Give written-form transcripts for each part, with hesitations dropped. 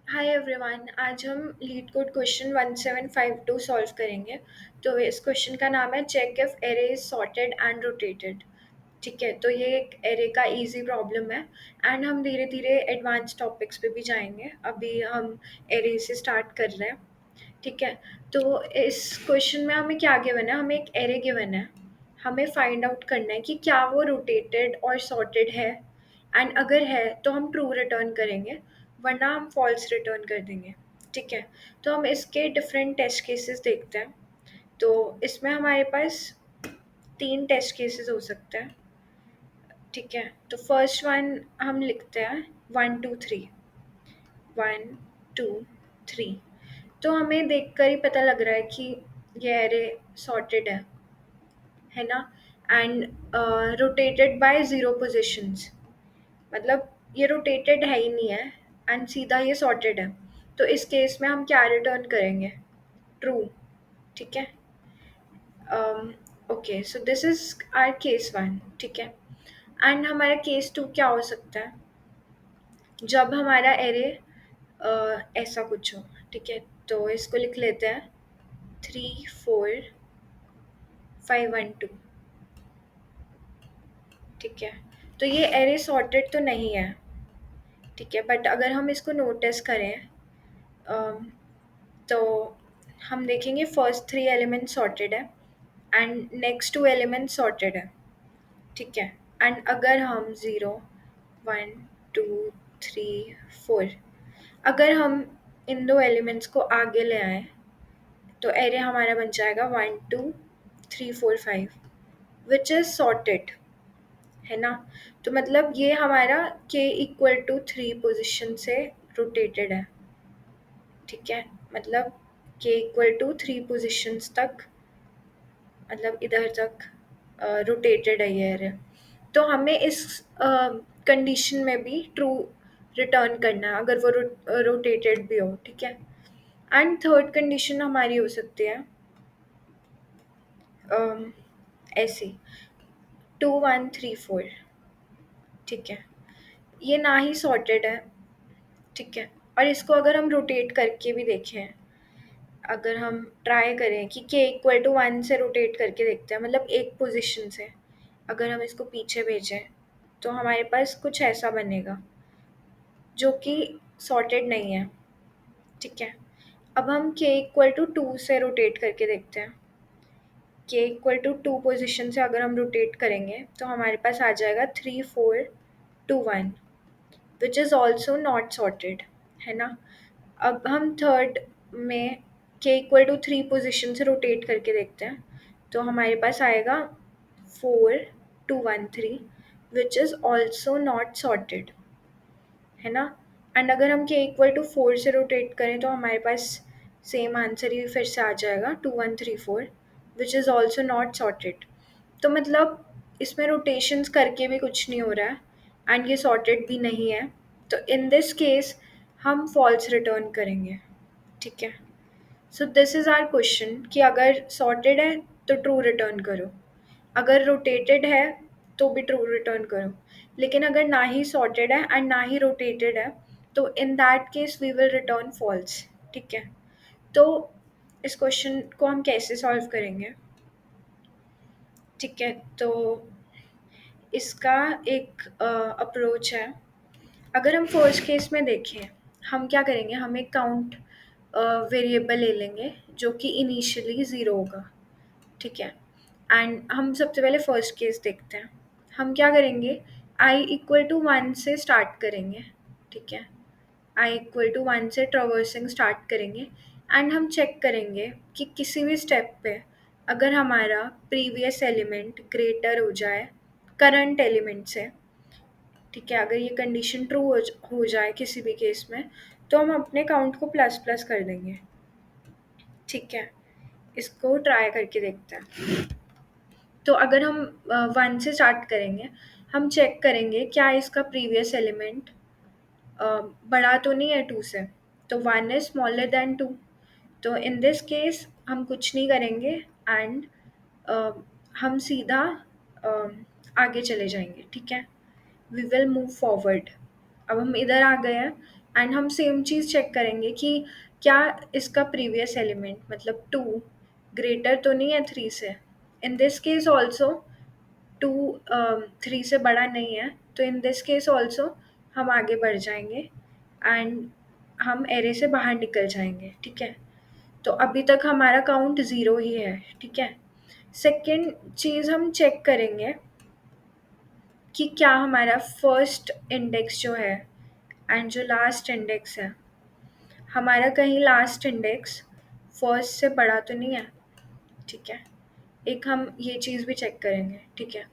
Hi everyone, आज हम leet code question 1752 solve करेंगे। तो इस क्वेश्चन का नाम है check if array is sorted and rotated. ठीक है, तो ये एक एरे का इजी प्रॉब्लम है एंड हम धीरे धीरे एडवांस टॉपिक्स पे भी जाएंगे। अभी हम एरे से स्टार्ट कर रहे हैं। ठीक है, तो इस क्वेश्चन में हमें क्या गिवन है, हमें एक एरे गिवन है। हमें फाइंड आउट करना है कि क्या वो रोटेटेड और सॉर्टेड है, एंड अगर है तो हम ट्रू रिटर्न करेंगे, वरना हम फॉल्स रिटर्न कर देंगे। ठीक है, तो हम इसके डिफरेंट टेस्ट केसेस देखते हैं। तो इसमें हमारे पास तीन टेस्ट केसेस हो सकते हैं। ठीक है, तो फर्स्ट वन हम लिखते हैं 1 2 3। 1 2 3। तो हमें देखकर ही पता लग रहा है कि ये एरे सॉर्टेड है ना। And rotated by zero positions, मतलब ये रोटेटेड है ही नहीं है एंड सीधा ये सॉर्टेड है। तो इस केस में हम क्या रिटर्न करेंगे? ट्रू। ठीक है, okay, so this is our case one. ठीक है, एंड हमारा केस टू क्या हो सकता है? जब हमारा एरे ऐसा कुछ हो। ठीक है, तो इसको लिख लेते हैं 3 4 5 1 2। ठीक है, तो ये एरे सॉर्टेड तो नहीं है। ठीक है, बट अगर हम इसको नोटिस करें अम, तो हम देखेंगे फर्स्ट थ्री एलिमेंट सॉर्टेड है and next two element sorted है। ठीक है, एंड अगर हम 0 1 2 3 4, अगर हम इन दो एलिमेंट्स को आगे ले आए तो एरे हमारा बन जाएगा 1 2 3 4 5, विच इज़ सॉर्टेड, है ना। तो मतलब ये हमारा k = 3 पोजिशन से रोटेटेड है। ठीक है, मतलब k = 3 पोजिशंस तक, मतलब इधर तक रोटेटेड है ये एरे। तो हमें इस कंडीशन में भी ट्रू रिटर्न करना है अगर वो रोटेटेड भी हो। ठीक है, एंड थर्ड कंडीशन हमारी हो सकती है ऐसी 2 1 3 4। ठीक है, ये ना ही सॉर्टेड है। ठीक है, और इसको अगर हम रोटेट करके भी देखें, अगर हम ट्राई करें कि k = 1 से रोटेट करके देखते हैं, मतलब एक पोजीशन से अगर हम इसको पीछे भेजें तो हमारे पास कुछ ऐसा बनेगा जो कि सॉर्टेड नहीं है। ठीक है, अब हम k = 2 से रोटेट करके देखते हैं। k = 2 पोजीशन से अगर हम रोटेट करेंगे तो हमारे पास आ जाएगा 3 4 2 1, which is also not sorted, है ना। अब हम थर्ड में k = 3 पोजीशन से रोटेट करके देखते हैं, तो हमारे पास आएगा 4 2 1 3, which is also not sorted, है ना। एंड अगर हम k = 4 से रोटेट करें तो हमारे पास सेम आंसर ही फिर से आ जाएगा 2 1 3 4, which is also not sorted. तो मतलब इसमें रोटेशंस करके भी कुछ नहीं हो रहा है एंड ये सॉर्टेड भी नहीं है। तो इन दिस केस हम फॉल्स रिटर्न करेंगे। ठीक है, so this is our question कि अगर सॉर्टेड है तो ट्रू रिटर्न करो, अगर रोटेटेड है तो भी ट्रू रिटर्न करो, लेकिन अगर ना ही सॉर्टेड है एंड ना ही रोटेटेड है तो in that case we will return false. ठीक है, तो इस क्वेश्चन को हम कैसे सॉल्व करेंगे? ठीक है, तो इसका एक अप्रोच है। अगर हम फर्स्ट केस में देखें, हम क्या करेंगे, हम एक काउंट वेरिएबल ले लेंगे जो कि इनिशियली ज़ीरो होगा। ठीक है, एंड हम सबसे पहले फर्स्ट केस देखते हैं। हम क्या करेंगे, i = 1 से स्टार्ट करेंगे। ठीक है, i = 1 से ट्रवर्सिंग स्टार्ट करेंगे एंड हम चेक करेंगे कि किसी भी स्टेप पे अगर हमारा प्रीवियस एलिमेंट ग्रेटर हो जाए करंट एलिमेंट से। ठीक है, अगर ये कंडीशन ट्रू हो जाए किसी भी केस में, तो हम अपने काउंट को प्लस प्लस कर देंगे। ठीक है, इसको ट्राई करके देखते हैं। तो अगर हम 1 से स्टार्ट करेंगे, हम चेक करेंगे क्या इसका प्रीवियस एलिमेंट बड़ा तो नहीं है 2 से। तो 1 इज़ स्मॉलर दैन 2, तो इन दिस केस हम कुछ नहीं करेंगे एंड हम सीधा अ, आगे चले जाएंगे। ठीक है, वी विल मूव फॉरवर्ड। अब हम इधर आ गए हैं एंड हम सेम चीज़ चेक करेंगे कि क्या इसका प्रीवियस एलिमेंट मतलब 2 ग्रेटर तो नहीं है 3 से। इन दिस केस ऑल्सो 2 3 से बड़ा नहीं है, तो इन दिस केस ऑल्सो हम आगे बढ़ जाएंगे एंड हम एरे से बाहर निकल जाएंगे। ठीक है, तो अभी तक हमारा काउंट 0 ही है। ठीक है, सेकेंड चीज़ हम चेक करेंगे कि क्या हमारा फर्स्ट इंडेक्स जो है एंड जो लास्ट इंडेक्स है, हमारा कहीं लास्ट इंडेक्स फर्स्ट से बड़ा तो नहीं है। ठीक है, एक हम ये चीज़ भी चेक करेंगे। ठीक है,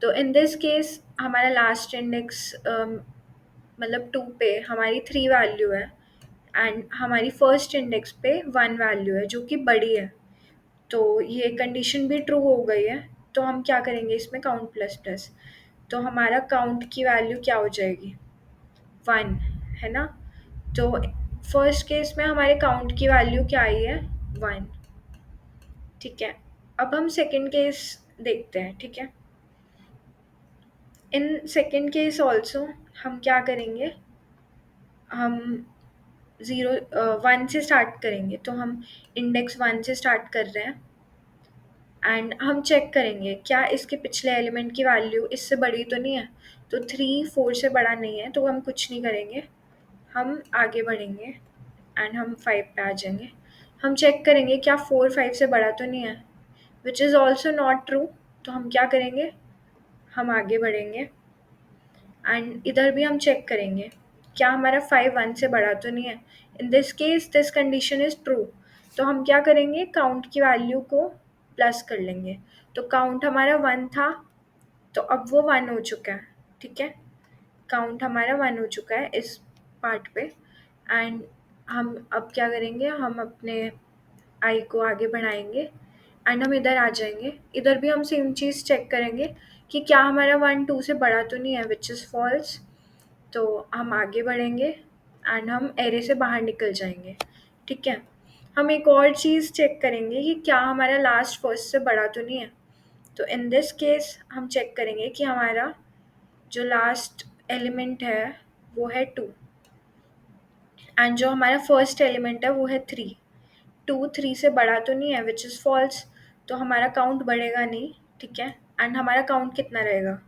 तो इन दिस केस हमारा लास्ट इंडेक्स मतलब 2 पे हमारी 3 वैल्यू है एंड हमारी फर्स्ट इंडेक्स पे 1 वैल्यू है जो कि बड़ी है। तो ये कंडीशन भी ट्रू हो गई है, तो हम क्या करेंगे इसमें काउंट प्लस प्लस, तो हमारा काउंट की वैल्यू क्या हो जाएगी 1, है ना। तो फर्स्ट केस में हमारे काउंट की वैल्यू क्या आई है 1। ठीक है, अब हम सेकंड केस देखते हैं। ठीक है, इन सेकंड केस ऑल्सो हम क्या करेंगे, हम 1 से स्टार्ट करेंगे, तो हम इंडेक्स 1 से स्टार्ट कर रहे हैं एंड हम चेक करेंगे क्या इसके पिछले एलिमेंट की वैल्यू इससे बड़ी तो नहीं है। तो 3 4 से बड़ा नहीं है, तो हम कुछ नहीं करेंगे, हम आगे बढ़ेंगे एंड हम 5 पे आ जाएंगे। हम चेक करेंगे क्या 4 5 से बड़ा तो नहीं है, which is also not true. तो हम क्या करेंगे, हम आगे बढ़ेंगे एंड इधर भी हम चेक करेंगे क्या हमारा 5 1 से बड़ा तो नहीं है। In this case this condition is true, तो हम क्या करेंगे काउंट की वैल्यू को प्लस कर लेंगे। तो काउंट हमारा 1 था, तो अब वो 1 हो चुका है। ठीक है, काउंट हमारा 1 हो चुका है इस पार्ट पे एंड हम अब क्या करेंगे, हम अपने आई को आगे बढ़ाएंगे एंड हम इधर आ जाएंगे। इधर भी हम सेम चीज़ चेक करेंगे कि क्या हमारा 1 2 से बड़ा तो नहीं है, विच इज़ फॉल्स। तो हम आगे बढ़ेंगे एंड हम एरे से बाहर निकल जाएंगे। ठीक है, हम एक और चीज़ चेक करेंगे कि क्या हमारा लास्ट फर्स्ट से बड़ा तो नहीं है। तो इन दिस केस हम चेक करेंगे कि हमारा जो लास्ट एलिमेंट है वो है 2 एंड जो हमारा फर्स्ट एलिमेंट है वो है 3। 2 3 से बड़ा तो नहीं है, विच इज़ फॉल्स, तो हमारा काउंट बढ़ेगा नहीं। ठीक है, एंड हमारा काउंट कितना रहेगा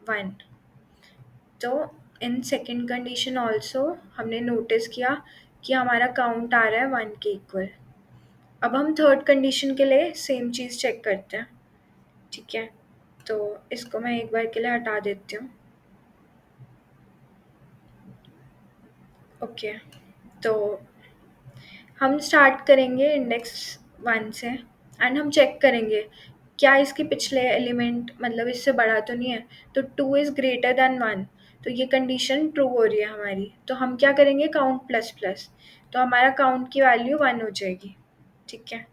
1। तो इन सेकेंड कंडीशन ऑल्सो हमने नोटिस किया कि हमारा काउंट आ रहा है 1 के इक्वल। अब हम थर्ड कंडीशन के लिए सेम चीज़ चेक करते हैं। ठीक है, तो इसको मैं एक बार के लिए हटा देती हूँ। ओके, तो हम स्टार्ट करेंगे इंडेक्स 1 से एंड हम चेक करेंगे क्या इसके पिछले एलिमेंट मतलब इससे बड़ा तो नहीं है। तो 2 इज़ ग्रेटर दैन 1, तो ये कंडीशन ट्रू हो रही है हमारी। तो हम क्या करेंगे काउंट प्लस प्लस, तो हमारा काउंट की वैल्यू 1 हो जाएगी। ठीक है,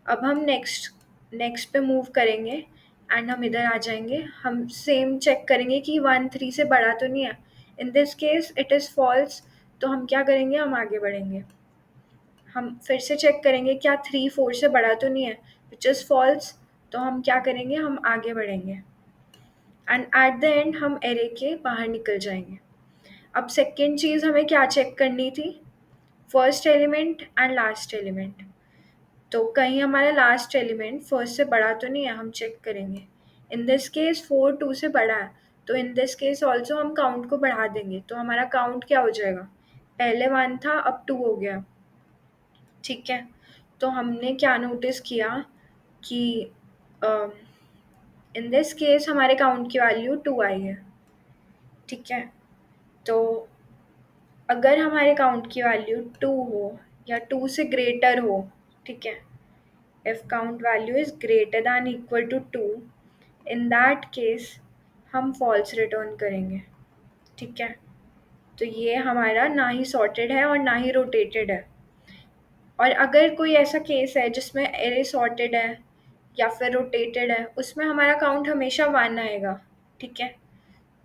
अब हम नेक्स्ट नेक्स्ट पे मूव करेंगे एंड हम इधर आ जाएंगे। हम सेम चेक करेंगे कि 1 3 से बड़ा तो नहीं है। In this case it is false, तो हम क्या करेंगे, हम आगे बढ़ेंगे। हम फिर से चेक करेंगे क्या 3 4 से बड़ा तो नहीं है, विच इज़ फॉल्स, तो हम क्या करेंगे, हम आगे बढ़ेंगे एंड एट द एंड हम एरे के बाहर निकल जाएंगे। अब सेकेंड चीज़ हमें क्या चेक करनी थी, first element and last element. तो कहीं हमारा लास्ट एलिमेंट फर्स्ट से बड़ा तो नहीं है, हम चेक करेंगे। इन दिस केस 4 2 से बड़ा है, तो इन दिस केस ऑल्सो हम काउंट को बढ़ा देंगे। तो हमारा काउंट क्या हो जाएगा, पहले 1 था अब 2 हो गया। ठीक है, तो हमने क्या नोटिस किया कि इन दिस केस हमारे काउंट की वैल्यू 2 आई है। ठीक है, तो अगर हमारे काउंट की वैल्यू 2 हो या 2 से ग्रेटर हो, ठीक है, if count value is greater than equal to 2, in that case हम फॉल्स रिटर्न करेंगे। ठीक है, तो ये हमारा ना ही सॉर्टेड है और ना ही रोटेटेड है। और अगर कोई ऐसा केस है जिसमें एरे सॉर्टेड है या फिर रोटेटेड है, उसमें हमारा काउंट हमेशा 1 आएगा। ठीक है,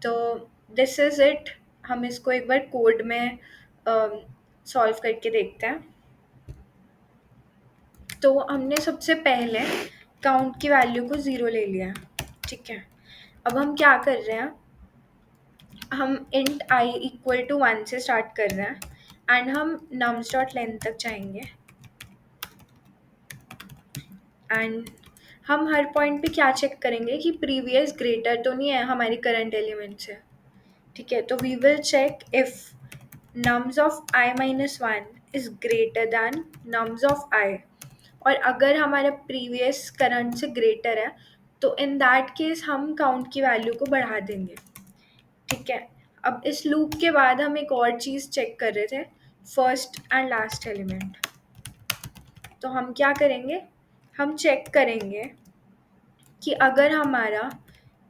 तो दिस इज़ इट। हम इसको एक बार कोड में सॉल्व करके देखते हैं। तो हमने सबसे पहले काउंट की वैल्यू को 0 ले लिया। ठीक है, अब हम क्या कर रहे हैं, हम इंट आई इक्वल टू 1 से स्टार्ट कर रहे हैं एंड हम nums डॉट लेंथ तक जाएंगे एंड हम हर पॉइंट पे क्या चेक करेंगे कि प्रीवियस ग्रेटर तो नहीं है हमारी करंट एलिमेंट से। ठीक है, तो we will check if nums of I minus one is greater than nums of I, और अगर हमारा प्रीवियस करंट से ग्रेटर है तो इन दैट केस हम काउंट की वैल्यू को बढ़ा देंगे। ठीक है, अब इस लूप के बाद हम एक और चीज़ चेक कर रहे थे, फर्स्ट एंड लास्ट एलिमेंट। तो हम क्या करेंगे, हम चेक करेंगे कि अगर हमारा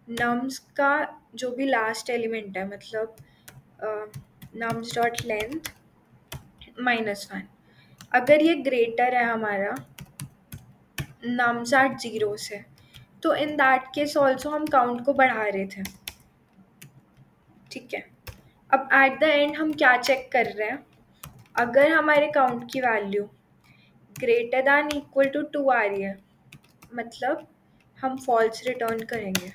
नम्स का जो भी लास्ट एलिमेंट है, मतलब नम्स डॉट लेंथ -1, अगर ये ग्रेटर है हमारा नम्स एट 0 से, तो इन दैट केस ऑल्सो हम काउंट को बढ़ा रहे थे। ठीक है, अब एट द एंड हम क्या चेक कर रहे हैं, अगर हमारे काउंट की value greater than equal to 2 आ रही है, मतलब हम फॉल्स रिटर्न करेंगे,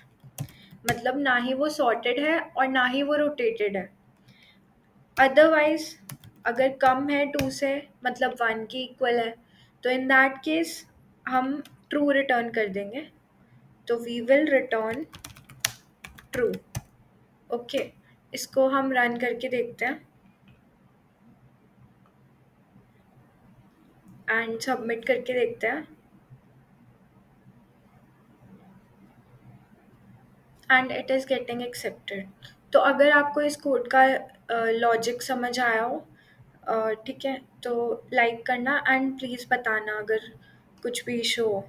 मतलब ना ही वो सॉर्टेड है और ना ही वो रोटेटेड है। अदरवाइज अगर कम है 2 से, मतलब 1 के इक्वल है, तो इन दैट केस हम ट्रू रिटर्न कर देंगे। तो we will return true. Okay, इसको हम रन करके देखते हैं एंड सबमिट करके देखते हैं and it is getting accepted. तो अगर आपको इस कोड का लॉजिक समझ आया हो, ठीक है, तो लाइक करना एंड प्लीज़ बताना अगर कुछ भी इशू हो।